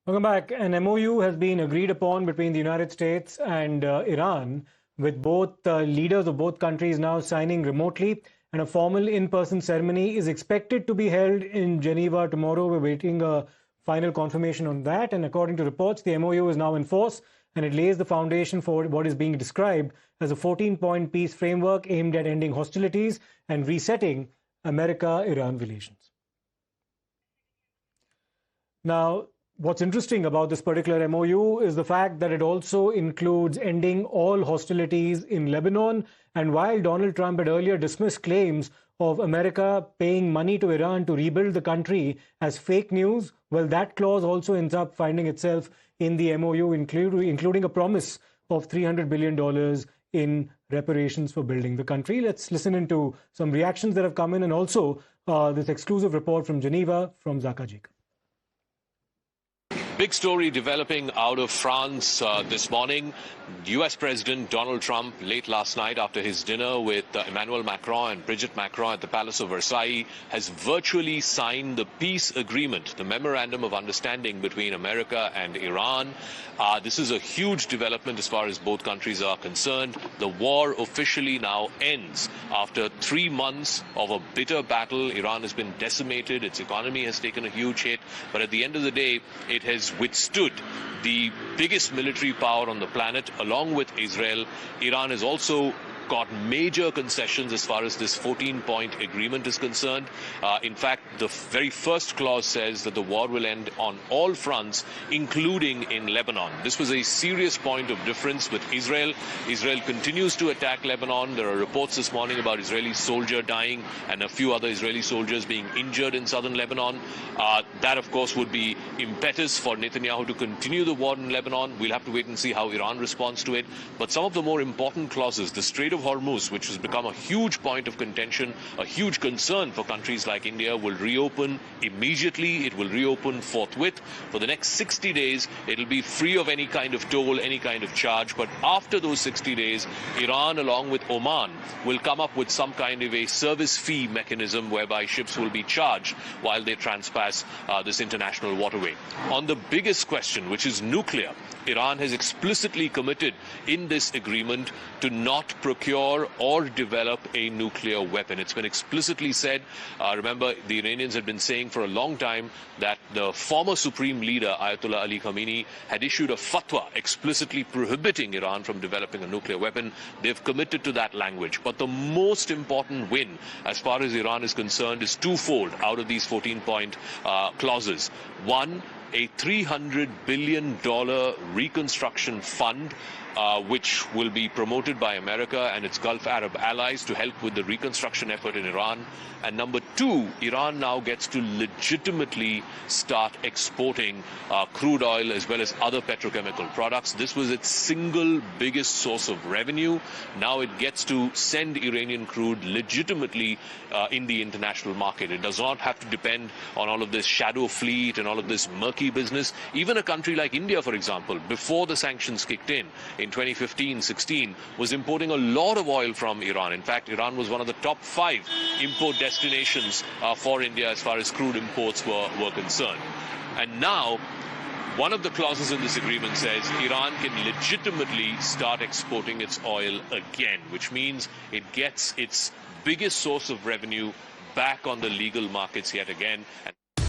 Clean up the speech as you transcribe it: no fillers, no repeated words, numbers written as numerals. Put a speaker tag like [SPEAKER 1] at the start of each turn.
[SPEAKER 1] Welcome back. An MoU has been agreed upon between the United States and Iran, with both leaders of both countries now signing remotely, and a formal in-person ceremony is expected to be held in Geneva tomorrow. We're waiting a final confirmation on that, and according to reports, the MoU is now in force, and it lays the foundation for what is being described as a 14-point peace framework aimed at ending hostilities and resetting America-Iran relations. Now, what's interesting about this particular MoU is the fact that it also includes ending all hostilities in Lebanon. And while Donald Trump had earlier dismissed claims of America paying money to Iran to rebuild the country as fake news, well, that clause also ends up finding itself in the MoU, including a promise of $300 billion in reparations for building the country. Let's listen into some reactions that have come in, and also this exclusive report from Geneva from Zaka Jacob.
[SPEAKER 2] Big story developing out of France this morning. U.S. President Donald Trump, late last night after his dinner with Emmanuel Macron and Brigitte Macron at the Palace of Versailles, has virtually signed the peace agreement, the memorandum of understanding between America and Iran. This is a huge development as far as both countries are concerned. The war officially now ends after 3 months of a bitter battle. Iran has been decimated. Its economy has taken a huge hit. But at the end of the day, it has withstood the biggest military power on the planet, along with Israel. Iran has also got major concessions as far as this 14-point agreement is concerned. In fact, the very first clause says that the war will end on all fronts, including in Lebanon. This was a serious point of difference with Israel. Israel continues to attack Lebanon. There are reports this morning about Israeli soldier dying and a few other Israeli soldiers being injured in southern Lebanon. That, of course, would be impetus for Netanyahu to continue the war in Lebanon. We'll have to wait and see how Iran responds to it. But some of the more important clauses, the Strait of Hormuz, which has become a huge point of contention, a huge concern for countries like India, will reopen immediately. It will reopen forthwith. For the next 60 days, it'll be free of any kind of toll, any kind of charge. But after those 60 days, Iran, along with Oman, will come up with some kind of a service fee mechanism whereby ships will be charged while they transpass this international waterway. On the biggest question, which is nuclear, Iran has explicitly committed in this agreement to not procure or develop a nuclear weapon. It's been explicitly said. Remember, the Iranians had been saying for a long time that the former supreme leader, Ayatollah Ali Khamenei, had issued a fatwa explicitly prohibiting Iran from developing a nuclear weapon. They've committed to that language. But the most important win, as far as Iran is concerned, is twofold out of these 14-point clauses. One, a $300 billion reconstruction fund, which will be promoted by America and its Gulf Arab allies to help with the reconstruction effort in Iran. And number two, Iran now gets to legitimately start exporting crude oil as well as other petrochemical products. This was its single biggest source of revenue. Now it gets to send Iranian crude legitimately in the international market. It does not have to depend on all of this shadow fleet and all of this murky business. Even a country like India, for example, before the sanctions kicked in 2015-16, was importing a lot of oil from Iran. In fact, Iran was one of the top 5 import destinations for India as far as crude imports were concerned. And now, one of the clauses in this agreement says Iran can legitimately start exporting its oil again, which means it gets its biggest source of revenue back on the legal markets yet again.